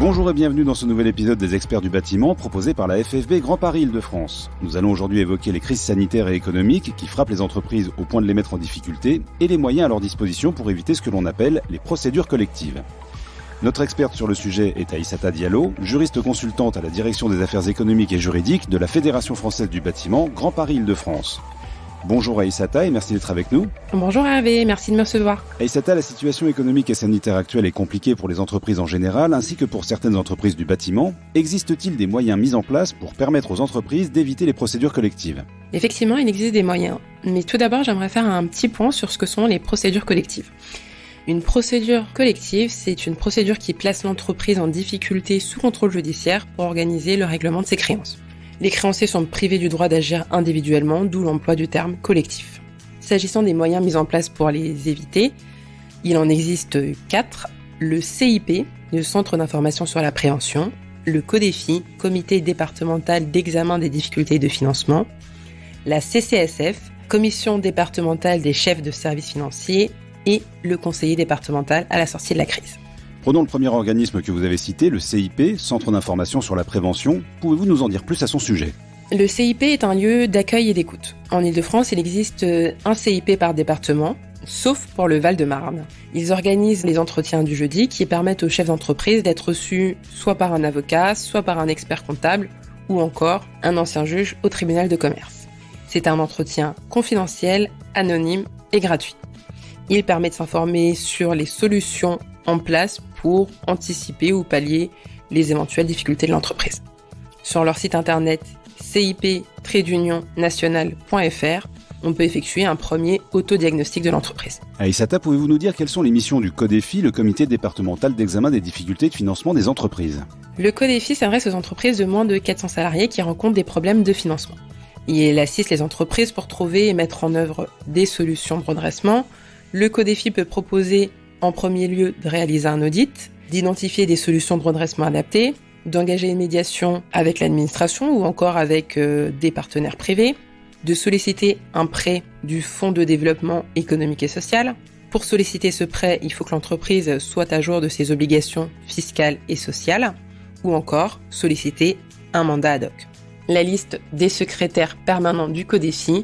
Bonjour et bienvenue dans ce nouvel épisode des Experts du bâtiment proposé par la FFB Grand Paris Île-de-France. Nous allons aujourd'hui évoquer les crises sanitaires et économiques qui frappent les entreprises au point de les mettre en difficulté et les moyens à leur disposition pour éviter ce que l'on appelle les procédures collectives. Notre experte sur le sujet est Aïssata Diallo, juriste consultante à la direction des affaires économiques et juridiques de la Fédération française du bâtiment Grand Paris Île-de-France. Bonjour Aïssata et merci d'être avec nous. Bonjour Hervé, merci de me recevoir. Aïssata, la situation économique et sanitaire actuelle est compliquée pour les entreprises en général ainsi que pour certaines entreprises du bâtiment. Existe-t-il des moyens mis en place pour permettre aux entreprises d'éviter les procédures collectives ? Effectivement, il existe des moyens. Mais tout d'abord, j'aimerais faire un petit point sur ce que sont les procédures collectives. Une procédure collective, c'est une procédure qui place l'entreprise en difficulté sous contrôle judiciaire pour organiser le règlement de ses créances. Les créanciers sont privés du droit d'agir individuellement, d'où l'emploi du terme collectif. S'agissant des moyens mis en place pour les éviter, il en existe 4. Le CIP, le Centre d'information sur la prévention, le CODEFI, Comité départemental d'examen des difficultés de financement, la CCSF, Commission départementale des chefs de services financiers, et le conseiller départemental à la sortie de la crise. Prenons le premier organisme que vous avez cité, le CIP, Centre d'information sur la prévention. Pouvez-vous nous en dire plus à son sujet ? Le CIP est un lieu d'accueil et d'écoute. En Île-de-France, il existe un CIP par département, sauf pour le Val-de-Marne. Ils organisent les entretiens du jeudi qui permettent aux chefs d'entreprise d'être reçus soit par un avocat, soit par un expert comptable, ou encore un ancien juge au tribunal de commerce. C'est un entretien confidentiel, anonyme et gratuit. Il permet de s'informer sur les solutions en place pour anticiper ou pallier les éventuelles difficultés de l'entreprise. Sur leur site internet cip-national.fr, on peut effectuer un premier autodiagnostic de l'entreprise. Aïssata, pouvez-vous nous dire quelles sont les missions du CODEFI, le Comité départemental d'examen des difficultés de financement des entreprises ? Le CODEFI s'adresse aux entreprises de moins de 400 salariés qui rencontrent des problèmes de financement. Il assiste les entreprises pour trouver et mettre en œuvre des solutions de redressement. Le CODEFI peut proposer en premier lieu de réaliser un audit, d'identifier des solutions de redressement adaptées, d'engager une médiation avec l'administration ou encore avec des partenaires privés, de solliciter un prêt du Fonds de développement économique et social. Pour solliciter ce prêt, il faut que l'entreprise soit à jour de ses obligations fiscales et sociales ou encore solliciter un mandat ad hoc. La liste des secrétaires permanents du CODEFI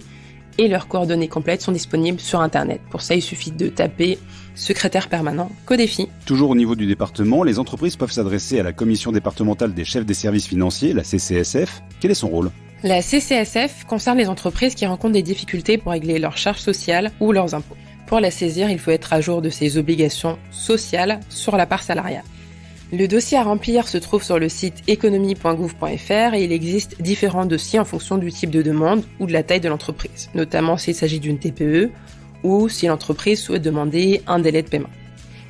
et leurs coordonnées complètes sont disponibles sur Internet. Pour ça, il suffit de taper « secrétaire permanent CODEFI ». Toujours au niveau du département, les entreprises peuvent s'adresser à la Commission départementale des chefs des services financiers, la CCSF. Quel est son rôle ? La CCSF concerne les entreprises qui rencontrent des difficultés pour régler leurs charges sociales ou leurs impôts. Pour la saisir, il faut être à jour de ses obligations sociales sur la part salariale. Le dossier à remplir se trouve sur le site économie.gouv.fr et il existe différents dossiers en fonction du type de demande ou de la taille de l'entreprise, notamment s'il s'agit d'une TPE ou si l'entreprise souhaite demander un délai de paiement.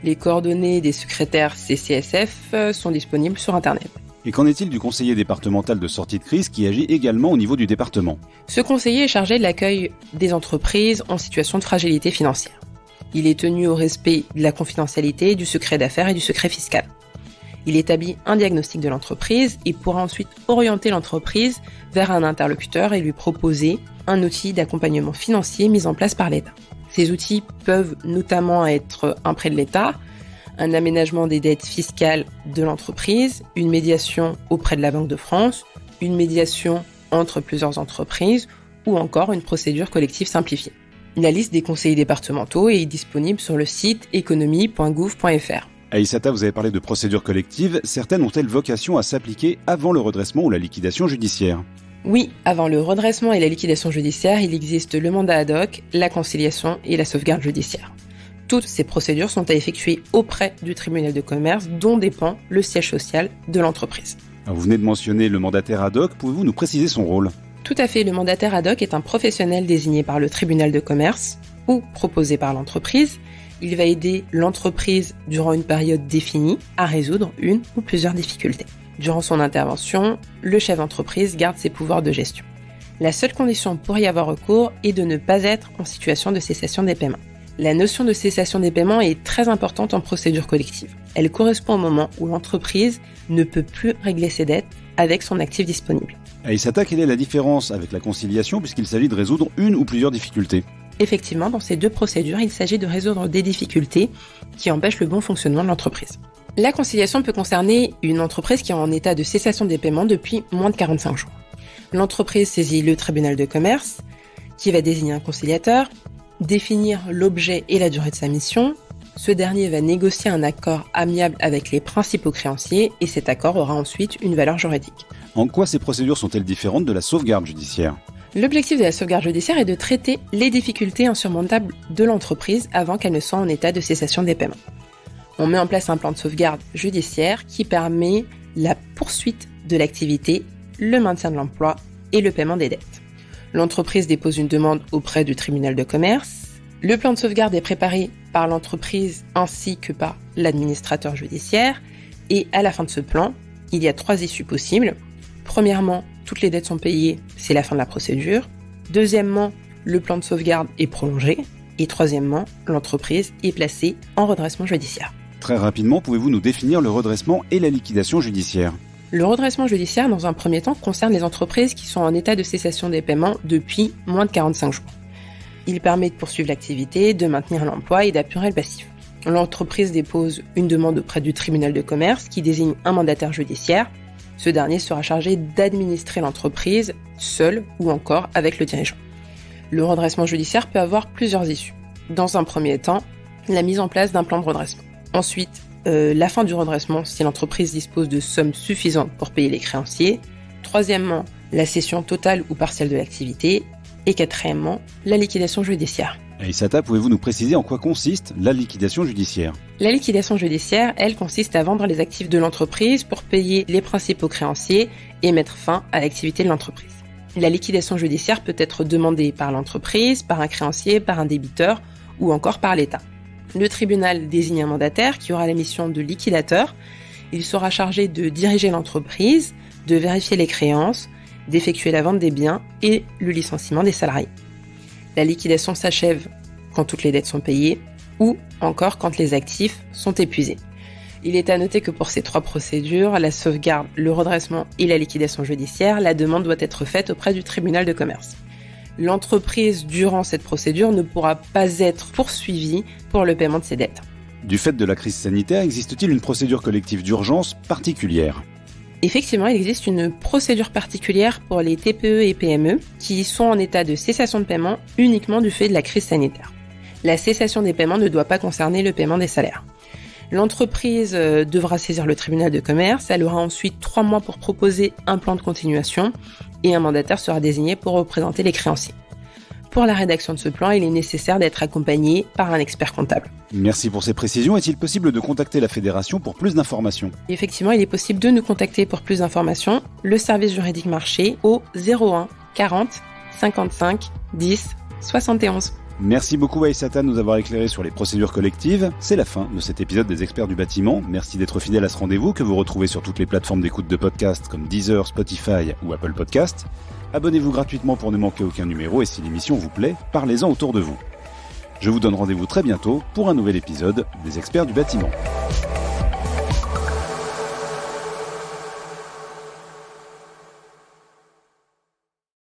Les coordonnées des secrétaires CCSF sont disponibles sur Internet. Et qu'en est-il du conseiller départemental de sortie de crise qui agit également au niveau du département ? Ce conseiller est chargé de l'accueil des entreprises en situation de fragilité financière. Il est tenu au respect de la confidentialité, du secret d'affaires et du secret fiscal. Il établit un diagnostic de l'entreprise et pourra ensuite orienter l'entreprise vers un interlocuteur et lui proposer un outil d'accompagnement financier mis en place par l'État. Ces outils peuvent notamment être un prêt de l'État, un aménagement des dettes fiscales de l'entreprise, une médiation auprès de la Banque de France, une médiation entre plusieurs entreprises ou encore une procédure collective simplifiée. La liste des conseillers départementaux est disponible sur le site économie.gouv.fr. Aïssata, vous avez parlé de procédures collectives. Certaines ont-elles vocation à s'appliquer avant le redressement ou la liquidation judiciaire ? Oui, avant le redressement et la liquidation judiciaire, il existe le mandat ad hoc, la conciliation et la sauvegarde judiciaire. Toutes ces procédures sont à effectuer auprès du tribunal de commerce dont dépend le siège social de l'entreprise. Alors vous venez de mentionner le mandataire ad hoc. Pouvez-vous nous préciser son rôle ? Tout à fait, le mandataire ad hoc est un professionnel désigné par le tribunal de commerce ou proposé par l'entreprise. Il va aider l'entreprise durant une période définie à résoudre une ou plusieurs difficultés. Durant son intervention, le chef d'entreprise garde ses pouvoirs de gestion. La seule condition pour y avoir recours est de ne pas être en situation de cessation des paiements. La notion de cessation des paiements est très importante en procédure collective. Elle correspond au moment où l'entreprise ne peut plus régler ses dettes avec son actif disponible. Aïssata, quelle est la différence avec la conciliation puisqu'il s'agit de résoudre une ou plusieurs difficultés ? Effectivement, dans ces deux procédures, il s'agit de résoudre des difficultés qui empêchent le bon fonctionnement de l'entreprise. La conciliation peut concerner une entreprise qui est en état de cessation des paiements depuis moins de 45 jours. L'entreprise saisit le tribunal de commerce, qui va désigner un conciliateur, définir l'objet et la durée de sa mission. Ce dernier va négocier un accord amiable avec les principaux créanciers et cet accord aura ensuite une valeur juridique. En quoi ces procédures sont-elles différentes de la sauvegarde judiciaire ? L'objectif de la sauvegarde judiciaire est de traiter les difficultés insurmontables de l'entreprise avant qu'elle ne soit en état de cessation des paiements. On met en place un plan de sauvegarde judiciaire qui permet la poursuite de l'activité, le maintien de l'emploi et le paiement des dettes. L'entreprise dépose une demande auprès du tribunal de commerce. Le plan de sauvegarde est préparé par l'entreprise ainsi que par l'administrateur judiciaire. Et à la fin de ce plan, il y a 3 issues possibles. Premièrement, toutes les dettes sont payées, c'est la fin de la procédure. Deuxièmement, le plan de sauvegarde est prolongé. Et troisièmement, l'entreprise est placée en redressement judiciaire. Très rapidement, pouvez-vous nous définir le redressement et la liquidation judiciaire ? Le redressement judiciaire, dans un premier temps, concerne les entreprises qui sont en état de cessation des paiements depuis moins de 45 jours. Il permet de poursuivre l'activité, de maintenir l'emploi et d'apurer le passif. L'entreprise dépose une demande auprès du tribunal de commerce qui désigne un mandataire judiciaire. Ce dernier sera chargé d'administrer l'entreprise seul ou encore avec le dirigeant. Le redressement judiciaire peut avoir plusieurs issues. Dans un premier temps, la mise en place d'un plan de redressement. Ensuite, la fin du redressement si l'entreprise dispose de sommes suffisantes pour payer les créanciers. Troisièmement, la cession totale ou partielle de l'activité. Et quatrièmement, la liquidation judiciaire. Aïssata, pouvez-vous nous préciser en quoi consiste la liquidation judiciaire ? La liquidation judiciaire, elle, consiste à vendre les actifs de l'entreprise pour payer les principaux créanciers et mettre fin à l'activité de l'entreprise. La liquidation judiciaire peut être demandée par l'entreprise, par un créancier, par un débiteur ou encore par l'État. Le tribunal désigne un mandataire qui aura la mission de liquidateur. Il sera chargé de diriger l'entreprise, de vérifier les créances, d'effectuer la vente des biens et le licenciement des salariés. La liquidation s'achève quand toutes les dettes sont payées ou encore quand les actifs sont épuisés. Il est à noter que pour ces 3 procédures, la sauvegarde, le redressement et la liquidation judiciaire, la demande doit être faite auprès du tribunal de commerce. L'entreprise, durant cette procédure, ne pourra pas être poursuivie pour le paiement de ses dettes. Du fait de la crise sanitaire, existe-t-il une procédure collective d'urgence particulière ? Effectivement, il existe une procédure particulière pour les TPE et PME qui sont en état de cessation de paiement uniquement du fait de la crise sanitaire. La cessation des paiements ne doit pas concerner le paiement des salaires. L'entreprise devra saisir le tribunal de commerce, elle aura ensuite 3 mois pour proposer un plan de continuation et un mandataire sera désigné pour représenter les créanciers. Pour la rédaction de ce plan, il est nécessaire d'être accompagné par un expert comptable. Merci pour ces précisions. Est-il possible de contacter la fédération pour plus d'informations ? Effectivement, il est possible de nous contacter pour plus d'informations. Le service juridique marché au 01 40 55 10 71. Merci beaucoup Aïssata de nous avoir éclairé sur les procédures collectives. C'est la fin de cet épisode des Experts du bâtiment. Merci d'être fidèle à ce rendez-vous que vous retrouvez sur toutes les plateformes d'écoute de podcasts comme Deezer, Spotify ou Apple Podcasts. Abonnez-vous gratuitement pour ne manquer aucun numéro et si l'émission vous plaît, parlez-en autour de vous. Je vous donne rendez-vous très bientôt pour un nouvel épisode des Experts du bâtiment.